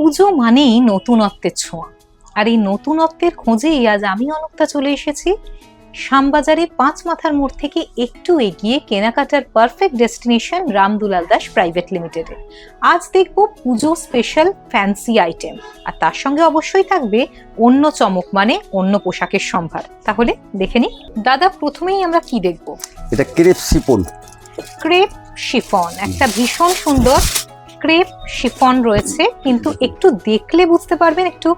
পুজো মানেই নতুনত্বের ছোঁয়া, আর এই নতুনত্বের খোঁজেই আজ আমি অনক্তা চলে এসেছি শ্যামবাজারে ৫ মাথার মোড় থেকে একটু এগিয়ে কেনাকাটার perfect destination Ramdulal Das private লিমিটেডে। আজ দেখব পুজো স্পেশাল ফ্যান্সি আইটেম, আর তার সঙ্গে অবশ্যই থাকবে অন্য চমক, মানে অন্য পোশাকের সম্ভার। তাহলে দেখে নি দাদা, প্রথমেই আমরা কি দেখব? এটা ক্রেপ শিফন। ক্রেপ শিফন, একটা ভীষণ সুন্দর ক্রেপ শিফন রয়েছে, কিন্তু একটু দেখলে বুঝতে পারবেন একটু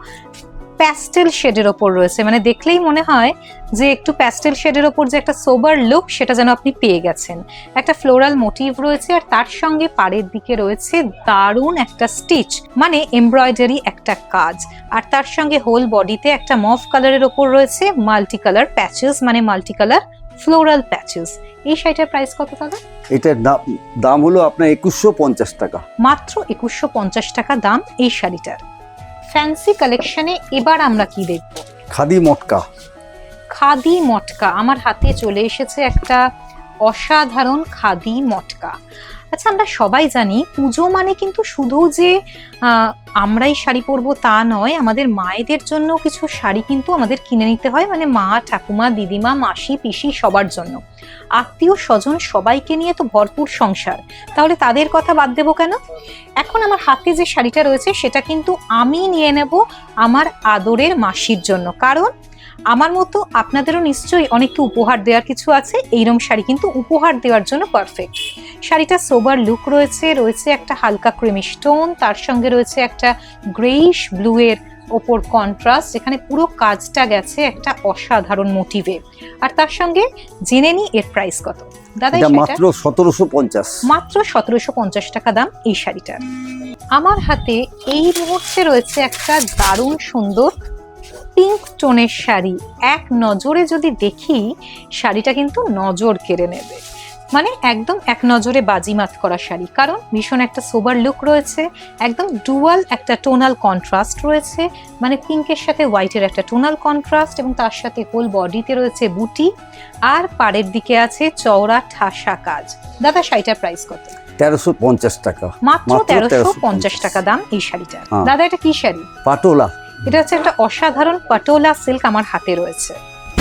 প্যাস্টেল শেডের ওপর রয়েছে, মানে দেখলেই মনে হয় যে একটু প্যাস্টেল শেডের ওপর যে একটা সোবার লুক, সেটা যেন আপনি পেয়ে গেছেন। একটা ফ্লোরাল মোটিভ রয়েছে, আর তার সঙ্গে পাড়ের দিকে রয়েছে দারুণ একটা স্টিচ, মানে এমব্রয়ডারি একটা কাজ, আর তার সঙ্গে হোল বডিতে একটা মভ কালারের ওপর রয়েছে মাল্টি কালার প্যাচেস, মানে মাল্টি কালার ফ্লোরাল প্যাচেস। এই শাড়িটার প্রাইস কত দাদা? এটার দাম হলো আপনার ২১৫০ টাকা। মাত্র ২১৫০ টাকা দাম এই শাড়িটার। ফ্যান্সি কালেকশনে এবার আমরা কি দেখব? খাদি মটকা। খাদি মটকা আমার হাতে চলে এসেছে, একটা অসাধারণ খাদি মটকা। আচ্ছা, আমরা সবাই জানি পুজো মানে কিন্তু শুধু যে আমরাই শাড়ি পরবো তা নয়, আমাদের মায়েদের জন্য কিছু শাড়ি কিন্তু আমাদের কিনে নিতে হয়, মানে মা, ঠাকুমা, দিদিমা, মাসি, পিসি সবার জন্য। আত্মীয় স্বজন সবাইকে নিয়ে তো ভরপুর সংসার, তাহলে তাদের কথা বাদ দেবো কেন? এখন আমার হাতে যে শাড়িটা রয়েছে সেটা কিন্তু আমি নিয়ে নেব আমার আদরের মাসির জন্য, কারণ আমার মতো আপনাদেরও নিশ্চয়ই অনেককে উপহার দেওয়ার কিছু আছে। এইরকম শাড়ি কিন্তু উপহার দেওয়ার জন্য পারফেক্ট। শাড়িটা সোবার লুক রয়েছে, রয়েছে একটা হালকা ক্রিমি স্টোন, তার সঙ্গে রয়েছে একটা গ্রেইশ ব্লু এর ওপর কন্ট্রাস্ট, যেখানে পুরো কাজটা গেছে একটা অসাধারণ মোটিভে। আর তার সঙ্গে জেনে নি এর প্রাইস কত দাদা? মাত্র ১৭৫০। মাত্র ১৭৫০ টাকা দাম এই শাড়িটার। আমার হাতে এই মুহূর্তে রয়েছে একটা দারুণ সুন্দর পিঙ্ক টোনের শাড়ি। এক নজরে যদি দেখি, শাড়িটা কিন্তু নজর কেড়ে নেবে, মানে একদম এক নজরে বাজিমাত করা শাড়ি, কারণ ভীষণ একটা সোবার লুক রয়েছে, একদম ডুয়াল একটা টোনাল কন্ট্রাস্ট রয়েছে, মানে পিঙ্কের সাথে হোয়াইটের একটা টোনাল কন্ট্রাস্ট, এবং তার সাথে হোল বডিতে রয়েছে বুটি, আর পাড়ের দিকে আছে চওড়া ঠাসা কাজ। দাদা, শাড়িটার প্রাইস কত? ১৩৫০ টাকা। মাত্র ১৩৫০ টাকা দাম এই শাড়িটা। দাদা, এটা কি শাড়ি? পাটোলা। এটা হচ্ছে একটা অসাধারণ পাটোলা সিল্ক আমার হাতে রয়েছে।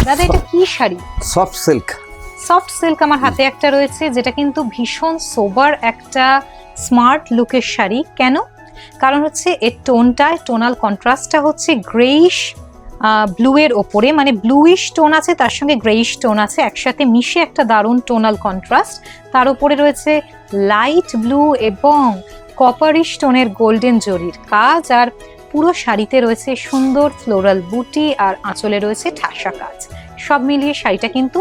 দাদা, এটা কি sari? Soft silk. Soft silk আমার হাতে একটা রয়েছে, যেটা কিন্তু ভীষণ সোবার একটা স্মার্ট লুকের শাড়ি। কেন? কারণ হচ্ছে এর টোনটা, টোনাল কন্ট্রাস্টটা হচ্ছে গ্রেইশ ব্লু এর ওপরে, মানে ব্লুইশ টোন আছে, তার সঙ্গে গ্রেইশ টোন আছে, একসাথে মিশে একটা দারুণ টোনাল কন্ট্রাস্ট। তার উপরে রয়েছে লাইট ব্লু এবং কপারিশ টোনের গোল্ডেন জরির কাজ, আর পুরো শাড়িতে রয়েছে সুন্দর ফ্লোরাল বুটি, আর আঁচলে রয়েছে ঠাসা কাজ। সব মিলিয়ে শাড়িটা কিন্তু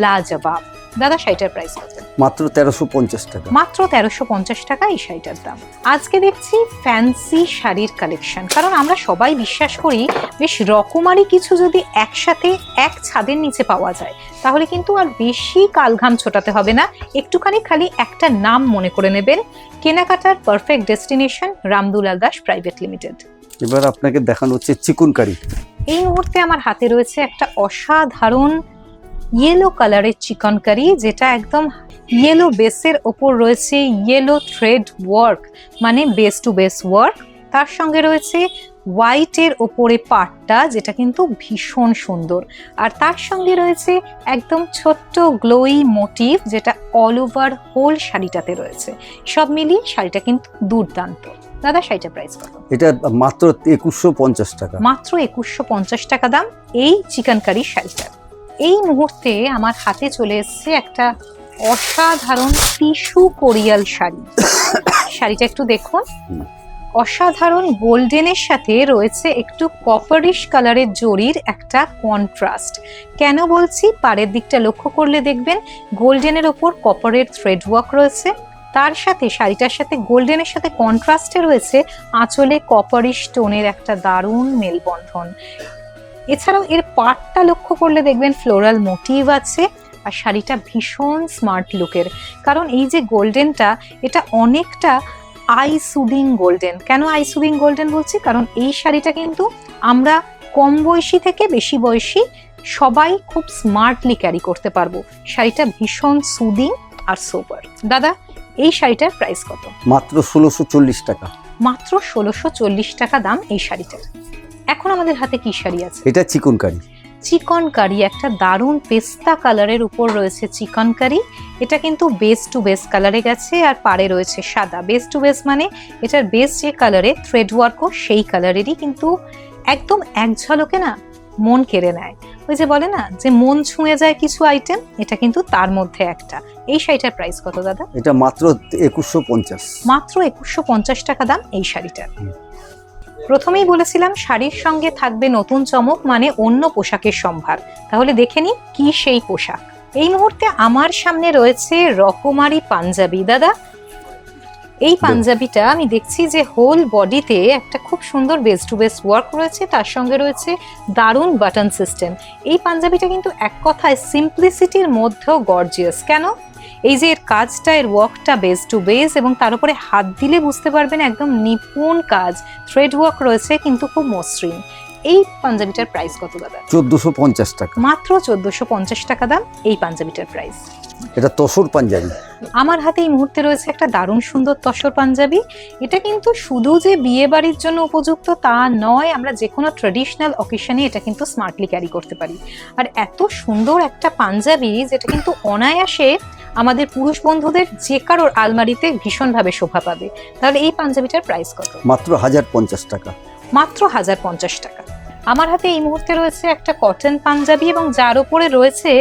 লাজবাব। দাদা, শাড়িটার প্রাইস কত? মাত্র ১৩৫০ টাকা। মাত্র ১৩৫০ টাকা এই শাড়িটার দাম। আজকে দেখছি ফ্যান্সি শাড়ির কালেকশন, কারণ আমরা সবাই বিশ্বাস করি বেশ রকমারি কিছু যদি একসাথে এক ছাদের নিচে পাওয়া যায়, তাহলে কিন্তু আর বেশি কালঘাম ছোটাতে হবে না, একটুখানি খালি একটা নাম মনে করে নেবেন, কেনাকাটার perfect destination Ramdulal Das private limited. এবার আপনাকে দেখানো হচ্ছে চিকনকারি। এই মুহূর্তে আমার হাতে রয়েছে একটা অসাধারণ ইয়েলো কালারের চিকনকারি, যেটা একদম ইয়েলো বেসের ওপর রয়েছে ইয়েলো থ্রেড ওয়ার্ক, মানে বেস টু বেস ওয়ার্ক। তার সঙ্গে রয়েছে হোয়াইটের ওপরে পাটটা, যেটা কিন্তু ভীষণ সুন্দর, আর তার সঙ্গে রয়েছে একদম ছোট্ট গ্লোই মোটিভ, যেটা অল ওভার হোল শাড়িটাতে রয়েছে। সব মিলিয়ে শাড়িটা কিন্তু দুর্দান্ত। দাদা, শাড়িটার প্রাইস কত? এটা মাত্র ২১৫০ টাকা। মাত্র ২১৫০ টাকা দাম এই চিকনকারি শাড়িটার। এই মুহূর্তে আমার হাতে চলে এসেছে একটা অসাধারণ টিস্যু কোরিয়াল শাড়ি। শাড়িটা একটু দেখুন, অসাধারণ গোল্ডেনের সাথে রয়েছে একটু কপারিশ কালারের জরির একটা কন্ট্রাস্ট। কেন বলছি? পাড়ের দিকটা লক্ষ্য করলে দেখবেন গোল্ডেনের ওপর কপারের থ্রেড ওয়ার্ক রয়েছে, তার সাথে শাড়িটার সাথে গোল্ডেনের সাথে কন্ট্রাস্টে রয়েছে আঁচলে কপারিশ টোনের একটা দারুণ মেলবন্ধন। এছাড়াও এর পাটটা লক্ষ্য করলে দেখবেন ফ্লোরাল মোটিভ আছে, আর শাড়িটা ভীষণ স্মার্ট লুকের, কারণ এই যে গোল্ডেনটা, এটা অনেকটা আই সুদিং গোল্ডেন। কেন আই সুদিং গোল্ডেন বলছি? কারণ এই শাড়িটা কিন্তু আমরা কম বয়সী থেকে বেশি বয়সী সবাই খুব স্মার্টলি ক্যারি করতে পারবো। শাড়িটা ভীষণ সুদিং আর সোবার। দাদা, এই শাড়িটার প্রাইস কত? মাত্র ১৬৪০ টাকা। মাত্র 1640 টাকা দাম এই শাড়িটার। এখন আমাদের হাতে কি শাড়ি আছে? এটা চিকনকারি। চিকনকারি, একটা দারুণ পেস্তা কালারের উপর রয়েছে চিকনকারি। এটা কিন্তু বেস টু বেস কালারে গেছে আর পাড়ে রয়েছে সাদা। বেস টু বেস মানে এটার বেস যে কালারে থ্রেড ওয়ার্কও সেই কালারেরই, কিন্তু একদম এক ঝলকে না মন কেড়ে নেয়। ওই যে বলে না যে মন ছুঁয়ে যায় কিছু আইটেম, এটা কিন্তু তার মধ্যে একটা। এই শাড়িটার প্রাইস কত দাদা? এটা মাত্র 2150। মাত্র 2150 টাকা দাম এই শাড়িটার। প্রথমেই বলেছিলাম শাড়ির সঙ্গে থাকবে নতুন চমক, মানে অন্য পোশাকের সম্ভার। তাহলে দেখে নিই কি সেই পোশাক। এই মুহূর্তে আমার সামনে রয়েছে রকমারি পাঞ্জাবি। দাদা, এই পাঞ্জাবিটা আমি দেখছি যে হোল বডিতে একটা খুব সুন্দর বেস টু বেস ওয়ার্ক রয়েছে, তার সঙ্গে রয়েছে দারুণ বাটন সিস্টেম। এই পাঞ্জাবিটা কিন্তু এক কথায় সিম্পলিসিটির মধ্যেও গর্জিয়াস। কেন? এই যে এর কাজটা, এর ওয়ার্কটা বেস টু বেস, এবং তার উপরে হাত দিলে বুঝতে পারবেন একদম নিপুণ কাজ, থ্রেড ওয়ার্ক রয়েছে কিন্তু খুব মসৃণ। এই পাঞ্জাবিটার প্রাইস কত দাদা? 1450 টাকা। মাত্র 1450 টাকা দাম এই পাঞ্জাবিটার প্রাইস। এটা তসর পাঞ্জাবি। আমার হাতে এই মুহূর্তে রয়েছে একটা দারুণ সুন্দর তসর পাঞ্জাবি। এটা কিন্তু শুধু যে বিয়ে বাড়ির জন্য উপযুক্ত তা নয়, আমরা যে কোনো ট্রেডিশনাল অকেশনে এটা কিন্তু স্মার্টলি ক্যারি করতে পারি। আর এত সুন্দর একটা পাঞ্জাবি যেটা কিন্তু অনায়াসে আমাদের পুরুষ বন্ধুদের যে কারোর আলমারিতে ভীষণভাবে শোভা পাবে। তাহলে এই পাঞ্জাবিটার প্রাইস কত? মাত্র 1050 টাকা। মাত্র 1050 টাকা। আমার হাতে এই মুহূর্তে রয়েছে একটা কটন পাঞ্জাবি, এবং যার উপরে রয়েছে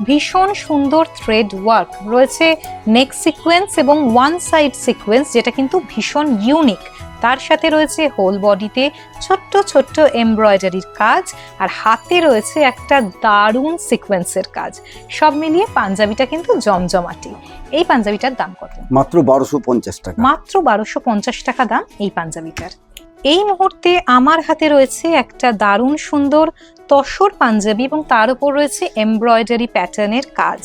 ভীষণ সুন্দর থ্রেড ওয়ার্ক, রয়েছে নেক সিকোয়েন্স এবং ওয়ান সাইড সিকোয়েন্স, যেটা কিন্তু ভীষণ ইউনিক। তার সাথে রয়েছে হোল বডিতে ছোট্ট ছোট্ট এমব্রয়ডারির কাজ, আর হাতে রয়েছে একটা দারুণ সিকোয়েন্সের কাজ। সব মিলিয়ে পাঞ্জাবিটা কিন্তু জমজমাটি। এই পাঞ্জাবিটার দাম কত? মাত্র 1250 টাকা। মাত্র 1250 টাকা দাম এই পাঞ্জাবিটার। এই মুহূর্তে আমার হাতে রয়েছে একটা দারুণ সুন্দর তসর পাঞ্জাবি, এবং তার উপর রয়েছে এমব্রয়ডারি প্যাটার্নের কাজ।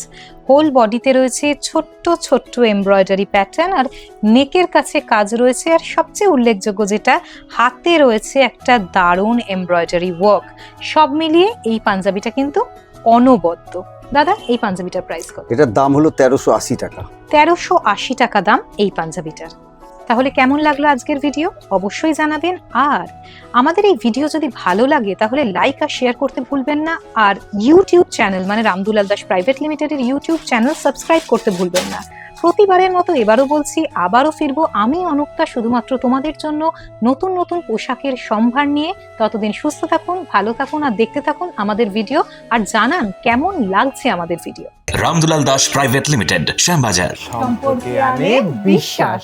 হোল বডিতে রয়েছে ছোট্ট ছোট্ট এমব্রয়ডারি প্যাটার্ন, আর নেকের কাছে কাজ রয়েছে, আর সবচেয়ে উল্লেখযোগ্য যেটা, হাতে রয়েছে একটা দারুণ এমব্রয়ডারি ওয়ার্ক। সব মিলিয়ে এই পাঞ্জাবিটা কিন্তু অনবদ্য। দাদা, এই পাঞ্জাবিটার প্রাইস কত? এটার দাম হলো 1380 টাকা। 1380 টাকা দাম এই পাঞ্জাবিটার। তাহলে কেমন লাগলো আজকের ভিডিও অবশ্যই জানাবেন। আর আমাদের এই ভিডিও যদি ভালো লাগে তাহলে লাইক আর শেয়ার করতে ভুলবেন না। আর ইউটিউব চ্যানেল মানে রামদুলাল দাস প্রাইভেট লিমিটেডের ইউটিউব চ্যানেল সাবস্ক্রাইব করতে ভুলবেন না। প্রতিবারের মতো এবারও বলছি, আবারও ফিরবো আমি অনুক্তা শুধুমাত্র তোমাদের জন্য নতুন নতুন পোশাকের সম্ভার নিয়ে। ততদিন সুস্থ থাকুন, ভালো থাকুন, আর দেখতে থাকুন আমাদের ভিডিও, আর জানান কেমন লাগছে আমাদের video. Ramdulal Das private limited, Shyambazar. সম্পর্কে আনে বিশ্বাস।